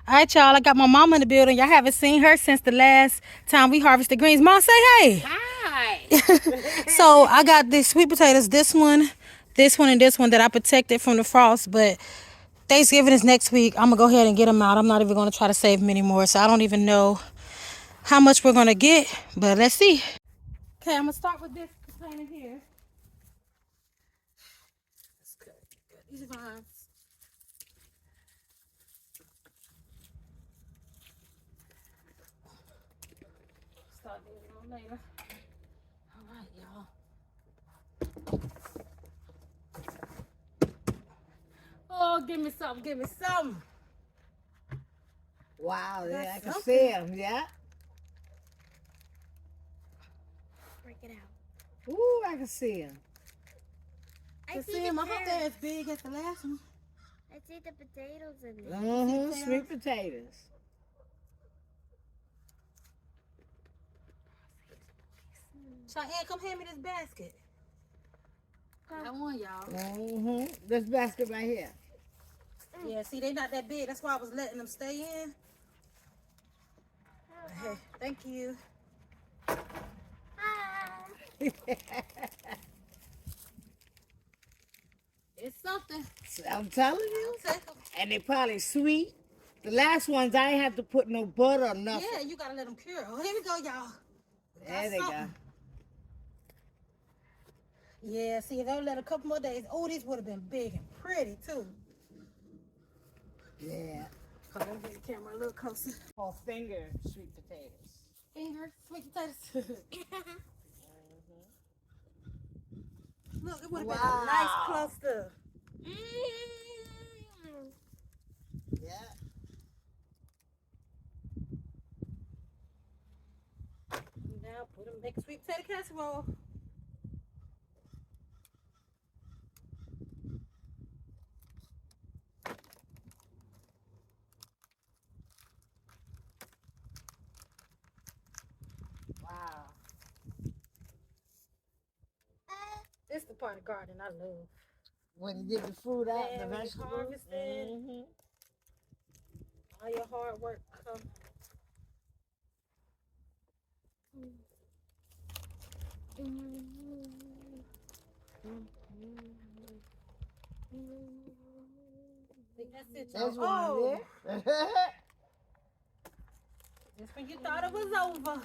All right, y'all. I got my mama in the building. Y'all haven't seen her since the last time we harvested greens. Mom, say hey. Hi. So I got these sweet potatoes. This one, and this one that I protected from the frost. But Thanksgiving is next week. I'm gonna go ahead and get them out. I'm not even gonna try to save them anymore. So I don't even know how much we're gonna get. But let's see. Okay, I'm gonna start with this container here. That's good. Good. These are vines. Start digging on later. All right, y'all. Oh, give me some. Give me some. Wow, That's yeah, I can something. see him, yeah. Break it out. Ooh, I can see him. I You see see the him? I hope they're as carrots. big as the last one. I see the potatoes in there. Mm-hmm, potatoes? sweet potatoes. Cheyenne, come hand me this basket. Got one, y'all. Mm-hmm. This basket right here. Yeah, see, they not that big. That's why I was letting them stay in. Hey, thank you. Ah. It's something. I'm telling you. I'll take them. And they probably sweet. The last ones, I ain't have to put no butter or nothing. Yeah, you gotta let them cure. Oh, here we go, y'all. There they go. Yeah, see, if I let a couple more days, oh, these would have been big and pretty too. Yeah. Hold on, get the camera a little closer. Called finger sweet potatoes. Finger, sweet potatoes. Look, it would have been a nice Wow. cluster. Yeah. Now put them make a sweet potato casserole. Wow. This is the part of garden I love. When you get the fruit out, Man, the when you vegetables. harvest it, Mm-hmm. all your hard work come. Think that's it, y'all. There's one Oh, there. just when you thought it was over.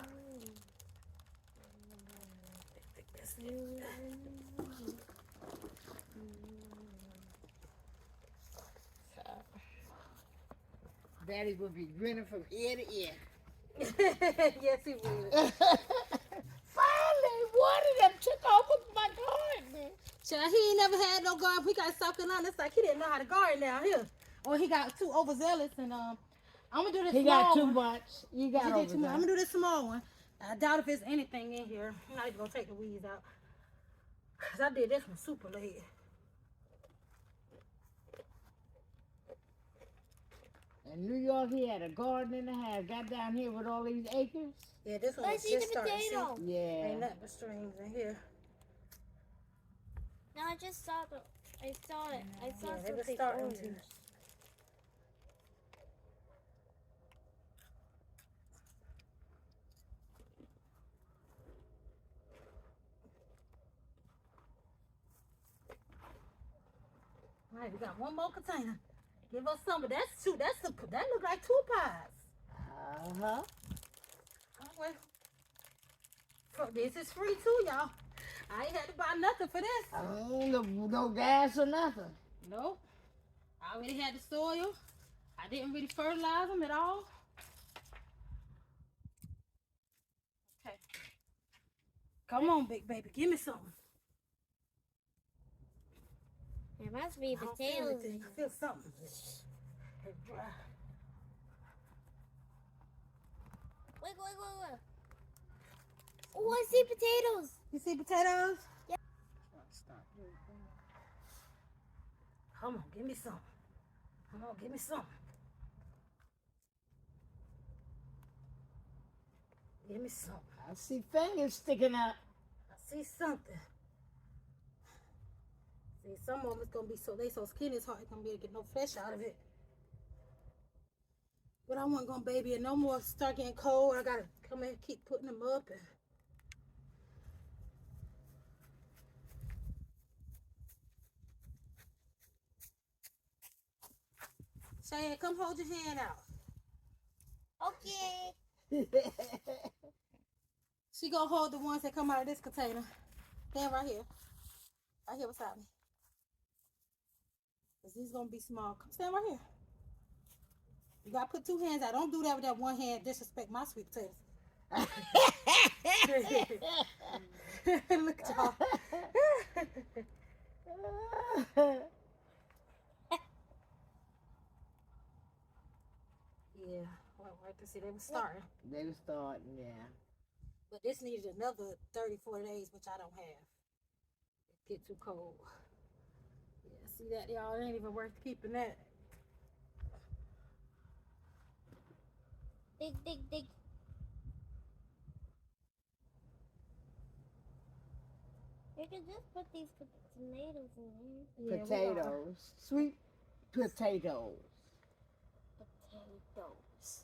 Think that's it. Daddy will be grinning from ear to ear. Yes, he will. Finally, one of them took over my garden. Child, he ain't never had no garden. He got South Carolina. It's like he didn't know how to garden down here. Or he got too overzealous and I'm gonna do this He small got too one. much. You He got did over too much. I'm that. gonna do this small one. I doubt if there's anything in here. I'm not even gonna take the weeds out. Cause I did this one super late. In New York, he had a garden and a half. Got down here with all these acres. Yeah, this one I was see just the starting. potato. See? Yeah. Ain't nothing but streams in here. No, I just saw the. I saw it. I saw Yeah, they was something starting orange. to. All right, we got one more container. Give us some, but that's two. That look like two pies. Uh-huh. Oh, well. This is free too, y'all. I ain't had to buy nothing for this. Oh, no gas or nothing. Nope. I already had the soil. I didn't really fertilize them at all. Okay. Come on, big baby. Give me something. There must be I don't feel potatoes. anything. I feel something. It's dry. Wait. Oh, I see potatoes. You see potatoes? Yeah. Come on, give me some. Come on, give me some. Give me some. I see fingers sticking up. I see something. See, some of them it's gonna be so skinny it's hard. It's gonna be able to get no flesh out of it. But I wasn't gonna baby it no more. Start getting cold. I gotta come in and keep putting them up. And Cheyenne, come hold your hand out. Okay. She gonna hold the ones that come out of this container. Stand right here. Right here beside me. Cause these gonna be small. Come stand right here. You gotta put 2 hands out. Don't do that with that one hand. Disrespect my sweet potatoes. Look at y'all. Yeah, well, right to see they were starting. They were starting, yeah. But this needed another 34 days, which I don't have. It get too cold. Yeah, see that, y'all? It ain't even worth keeping that. Dig, dig, dig. You can just put these tomatoes in here. Yeah, we are. Potatoes. Sweet potatoes. Potatoes.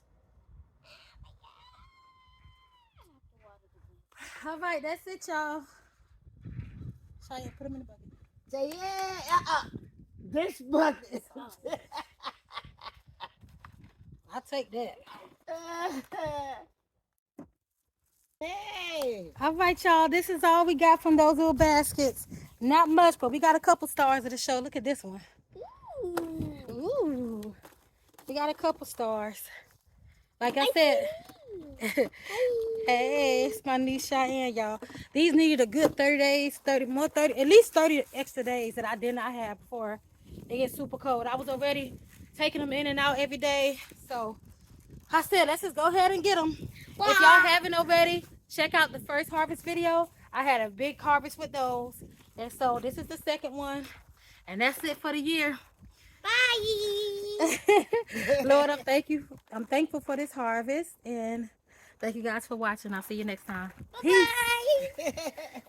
All right, that's it, y'all. Cheyenne, put them in the bucket. Say, yeah, this bucket. I'll take that. Hey. All right, y'all. This is all we got from those little baskets. Not much, but we got a couple stars of the show. Look at this one. Ooh. Ooh. We got a couple stars. Like I said. Hey, it's my niece Cheyenne, y'all. These needed a good 30 days, at least 30 extra days that I did not have before they get super cold. I was already taking them in and out every day. So I said, let's just go ahead and get them. If y'all haven't already, check out the first harvest video. I had a big harvest with those. And so this is the second one. And that's it for the year. Bye. Lord, I'm thankful for this harvest. And thank you guys for watching. I'll see you next time. Peace. Bye.